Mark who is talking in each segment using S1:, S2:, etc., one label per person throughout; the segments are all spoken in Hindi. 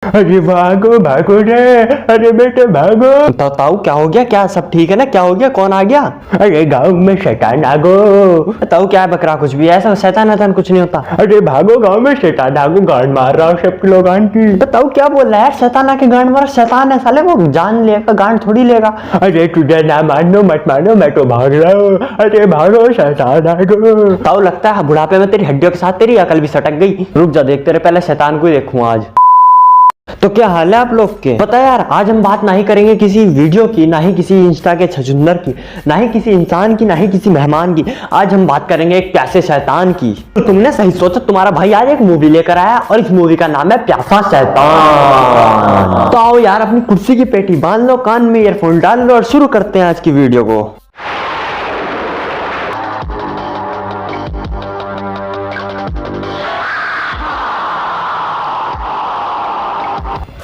S1: अरे भागो भागो रे, अरे बेटे भागो।
S2: ताऊ क्या हो गया? क्या सब ठीक है ना? क्या हो गया? कौन आ गया?
S1: अरे गाँव में शैतान आ गो।
S2: ताऊ क्या है बकरा? कुछ भी ऐसा शैतान वैतान कुछ नहीं होता।
S1: अरे भागो, गाँव में शैतान आगो, गांड मार रहा हूँ सबके लोग की।
S2: ताऊ क्या बोल रहा है? शैतान आके गांड मारा? शैतान है साले, वो जान लेगा, गांड थोड़ी लेगा।
S1: अरे तुझे ना मानो मत मानो, मैं तो भाग रहा हूँ। अरे भागो, शैतान आ गो।
S2: ताऊ लगता है बुढ़ापे में तेरी हड्डियों के साथ तेरी अकल भी सटक गई। रुक जा, देख तेरे पहले शैतान को ही देखूं आज। तो क्या हाल है आप लोग के? पता है यार, आज हम बात नहीं करेंगे किसी वीडियो की, ना ही किसी इंस्टा के छछुंदर की, ना ही किसी इंसान की, ना ही किसी मेहमान की। आज हम बात करेंगे एक प्यासे शैतान की। तो तुमने सही सोचा, तुम्हारा भाई आज एक मूवी लेकर आया और इस मूवी का नाम है प्यासा शैतान। तो आओ यार, अपनी कुर्सी की पेटी बांध लो, कान में ईयरफोन डाल लो और शुरू करते हैं आज की वीडियो को।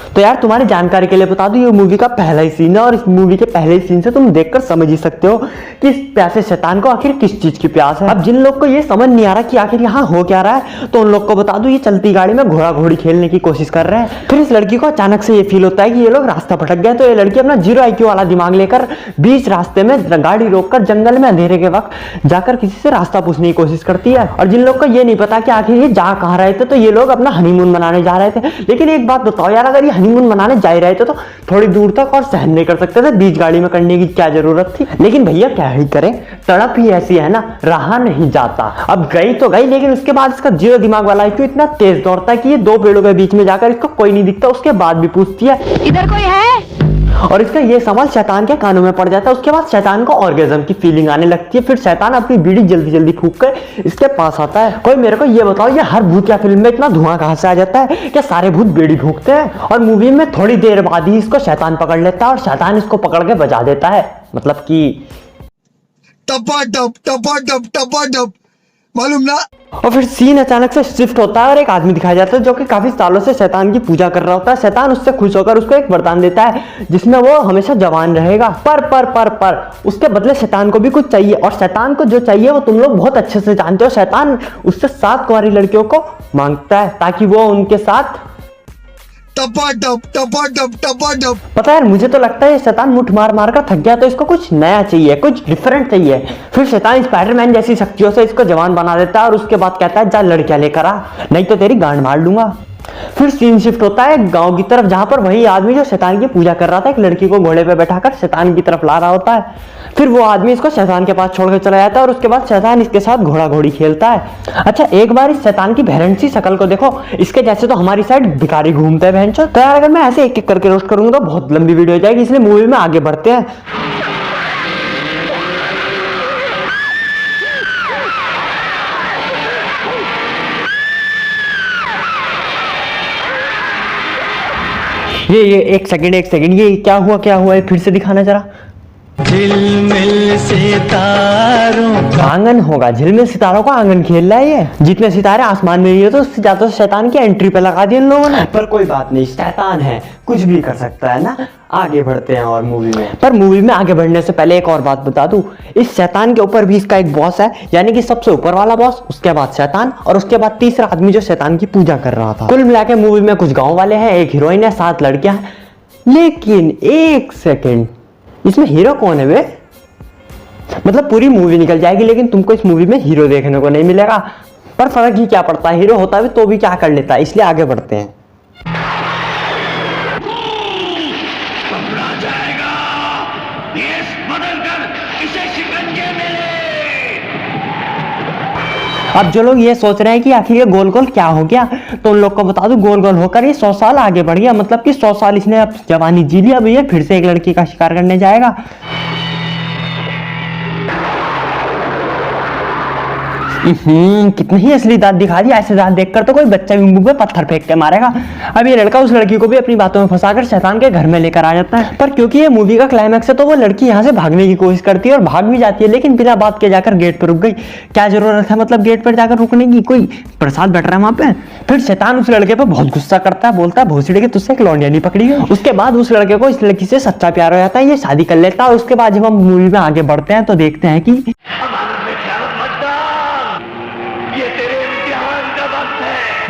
S2: तो यार तुम्हारी जानकारी के लिए बता दूं, ये मूवी का पहला ही सीन है और इस मूवी के पहले सीन से तुम देखकर समझ ही सकते हो कि इस प्यासे शैतान को आखिर किस चीज की प्यास है। अब जिन लोग को ये समझ नहीं आ रहा कि आखिर यहाँ हो क्या रहा है, तो उन लोग को बता दूं, ये चलती गाड़ी में घोड़ा घोड़ी खेलने की कोशिश कर रहे हैं। फिर इस लड़की को अचानक से ये फील होता है कि ये लोग रास्ता भटक गए। तो ये लड़की अपना 0 IQ वाला दिमाग लेकर बीच रास्ते में गाड़ी रोककर जंगल में अंधेरे के वक्त जाकर किसी से रास्ता पूछने की कोशिश करती है। और जिन लोग को ये नहीं पता कि आखिर ये जा कहाँ रहे थे, तो ये लोग अपना हनीमून मनाने जा रहे थे। लेकिन एक बात बताओ यार, अगर ये हनीमून मनाने जा रहे थे तो थोड़ी दूर तक और सहन नहीं कर सकते थे, बीच गाड़ी में करने की क्या जरूरत थी। लेकिन भैया क्या ही करें, तड़प ही ऐसी है ना, रहा नहीं जाता। अब गई तो गई, लेकिन उसके बाद इसका 0 दिमाग वाला IQ इतना तेज दौड़ता है कि ये 2 पेड़ों के बीच में जाकर इसको कोई नहीं दिखता, उसके बाद भी पूछती है
S3: इधर कोई है?
S2: और इसका ये सवाल शैतान के कानों में पड़ जाता है। उसके बाद शैतान को ऑर्गेज्म की फीलिंग आने लगती है। फिर शैतान अपनी बीड़ी जल्दी जल्दी फूंक कर इसके पास आता है। कोई मेरे को ये बताओ, ये हर भूत या फिल्म में इतना धुआं कहां से आ जाता है? क्या सारे भूत बीड़ी फूंकते हैं? और मूवी में थोड़ी देर बाद ही इसको शैतान पकड़ लेता है और शैतान इसको पकड़ के बजा देता है, मतलब कि
S4: टपा मालूम ना।
S2: और फिर सीन अचानक से शिफ्ट होता है और एक आदमी दिखाया जाता है जो कि काफी सालों से शैतान की पूजा कर रहा होता है। शैतान उससे खुश होकर उसको एक वरदान देता है जिसमें वो हमेशा जवान रहेगा। पर उसके बदले शैतान को भी कुछ चाहिए, और शैतान को जो चाहिए वो तुम लोग बहुत अच्छे से जानते हो। शैतान उससे 7 कुंवारी लड़कियों को मांगता है ताकि वो उनके साथ
S4: टपा
S2: पता है, मुझे तो लगता है शैतान मुठ मार मार कर थक गया, तो इसको कुछ नया चाहिए, कुछ डिफरेंट चाहिए। फिर शैतान स्पाइडरमैन जैसी शक्तियों से इसको जवान बना देता है और उसके बाद कहता है जा लड़कियां लेकर आ, नहीं तो तेरी गांड मार लूंगा। फिर सीन शिफ्ट होता है गांव की तरफ, जहां पर वही आदमी जो शैतान की पूजा कर रहा था एक लड़की को घोड़े पे बैठाकर शैतान की तरफ ला रहा होता है। फिर वो आदमी इसको शैतान के पास छोड़कर चला जाता है और उसके बाद शैतान इसके साथ घोड़ा घोड़ी खेलता है। अच्छा, एक बार इस शैतान की भैरन सी शक्ल को देखो, इसके जैसे तो हमारी साइड भिखारी घूमते हैं बहनचोद। तो यार अगर मैं ऐसे एक एक करके रोस्ट करूंगा तो बहुत लंबी वीडियो हो जाएगी, इसलिए मूवी में आगे बढ़ते हैं। ये एक सेकंड, ये क्या हुआ है? फिर से दिखाना जरा।
S1: झिलमिल सितारों का
S2: आंगन होगा, झिलमिल सितारों का आंगन खेल रहा है ये। जितने सितारे आसमान में है तो उससे ज्यादा शैतान की एंट्री पे लगा दिया इन लोगों ने। पर कोई बात नहीं, शैतान है, कुछ भी कर सकता है ना। आगे बढ़ते हैं और मूवी में। पर मूवी में आगे बढ़ने से पहले एक और बात बता दूं, इस शैतान के ऊपर भी इसका एक बॉस है, यानी कि सबसे ऊपर वाला बॉस, उसके बाद शैतान, और उसके बाद तीसरा आदमी जो शैतान की पूजा कर रहा था। कुल मिलाकर मूवी में कुछ गाँव वाले हैं, एक हीरोइन है, 7 लड़कियां हैं। लेकिन एक सेकेंड, इसमें हीरो कौन है वे? मतलब पूरी मूवी निकल जाएगी लेकिन तुमको इस मूवी में हीरो देखने को नहीं मिलेगा। पर फर्क ही क्या पड़ता है, हीरो होता भी तो भी क्या कर लेता है। इसलिए आगे बढ़ते हैं। अब जो लोग ये सोच रहे हैं कि आखिर ये गोल गोल क्या हो गया, तो उन लोग को बता दूं, गोल गोल होकर ये 100 साल आगे बढ़ गया। मतलब कि 100 साल इसने अब जवानी जी लिया, अब ये फिर से एक लड़की का शिकार करने जाएगा। कितनी ही असली दांत दिखा दी। ऐसे दांत देखकर तो कोई बच्चा भी मुंह पे पत्थर फेंक के मारेगा। अब ये लड़का उस लड़की को भी अपनी बातों में फंसाकर शैतान के घर में लेकर आ जाता है। पर क्योंकि ये मूवी का क्लाइमैक्स है तो वो लड़की यहाँ से भागने की कोशिश करती है और भाग भी जाती है, लेकिन बिना बात के जाकर गेट पर रुक गई। क्या जरूरत है मतलब गेट पर जाकर रुकने की, कोई प्रसाद बैठ रहा है वहां पे। फिर शैतान उस लड़के पर बहुत गुस्सा करता है, बोलता है भोसड़ी के तुझसे एक लौंडिया नहीं पकड़ी है। उसके बाद उस लड़के को इस लड़की से सच्चा प्यार हो जाता है, ये शादी कर लेता है। और उसके बाद जब हम मूवी में आगे बढ़ते हैं तो देखते हैं कि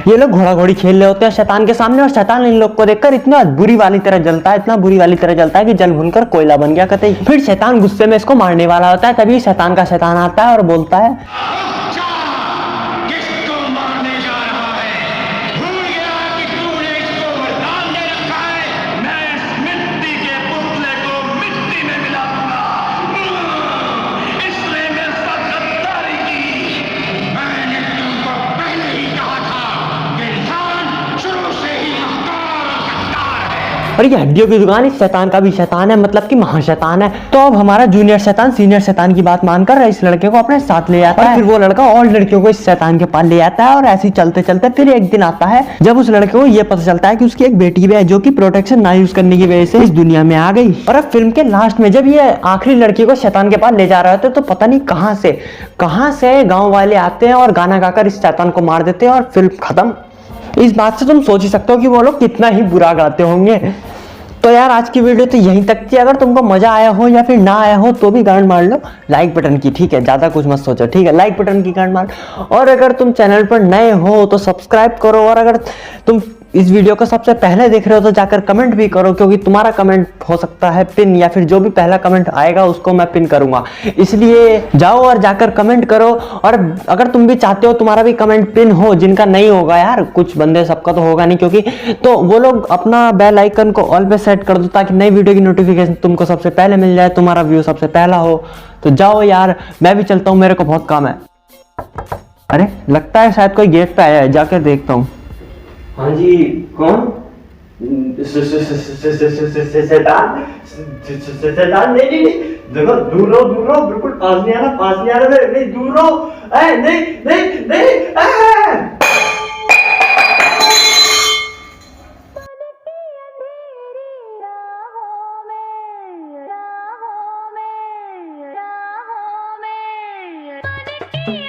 S2: ये लोग घोड़ा घोड़ी खेल रहे होते हैं शैतान के सामने, और शैतान इन लोग को देखकर इतना बुरी वाली तरह जलता है, इतना बुरी वाली तरह जलता है कि जल भुनकर कोयला बन गया कतई। फिर शैतान गुस्से में इसको मारने वाला होता है, तभी शैतान का शैतान आता है और बोलता है,
S3: किसको मारने जा रहा है? भूल गया कि तूने इसको वरदान दे रखा है, मैं इस मिट्टी के पुतले को मिट्टी में मिला दूंगा। इसने मेरे साथ गद्दारी की। मैंने तुमको पहले ही कहा था कि इंसान शुरू से ही मक्कार और गद्दार है।
S2: और ये हड्डियों की दुकान इस शैतान का भी शैतान है, मतलब कि महाशैतान है। तो अब हमारा जूनियर शैतान सीनियर शैतान की बात मानकर इस लड़के को अपने साथ ले आता है। फिर वो लड़का और लड़कियों को इस शैतान के पास ले आता है, और ऐसे ही चलते चलते फिर एक दिन आता है जब उस लड़के को ये पता चलता है कि उसकी एक बेटी भी है जो कि प्रोटेक्शन ना यूज करने की वजह से इस दुनिया में आ गई। और अब फिल्म के लास्ट में जब ये आखिरी लड़की को शैतान के पास ले जा रहे होते तो पता नहीं कहां से गाँव वाले आते हैं और गाना गाकर इस शैतान को मार देते हैं और फिल्म खत्म। इस बात से तुम सोच ही सकते हो कि वो लोग कितना ही बुरा गाते होंगे। तो यार आज की वीडियो तो यहीं तक थी। अगर तुमको मजा आया हो या फिर ना आया हो तो भी गांड मार लो लाइक बटन की, ठीक है, ज्यादा कुछ मत सोचो, ठीक है, लाइक बटन की गांड मार। और अगर तुम चैनल पर नए हो तो सब्सक्राइब करो, और अगर तुम इस वीडियो को सबसे पहले देख रहे हो तो जाकर कमेंट भी करो, क्योंकि तुम्हारा कमेंट हो सकता है पिन, या फिर जो भी पहला कमेंट आएगा उसको मैं पिन करूंगा। इसलिए जाओ और जाकर कमेंट करो। और अगर तुम भी चाहते हो तुम्हारा भी कमेंट पिन हो, जिनका नहीं होगा यार, कुछ बंदे, सबका तो होगा नहीं, क्योंकि तो वो लोग अपना बेल आइकन को ऑल पे सेट कर दो ताकि नई वीडियो की नोटिफिकेशन तुमको सबसे पहले मिल जाए, तुम्हारा व्यू सबसे पहला हो। तो जाओ यार, मैं भी चलता हूँ, मेरे को बहुत काम है। अरे लगता है शायद कोई गेट पे आया है, जाकर देखता हूँ। हाँ जी, कौन? शैतान? शैतान? नहीं, देखो, दूर रहो, बिल्कुल पास नहीं आना, नहीं, दूर रहो, नहीं।
S5: राहों में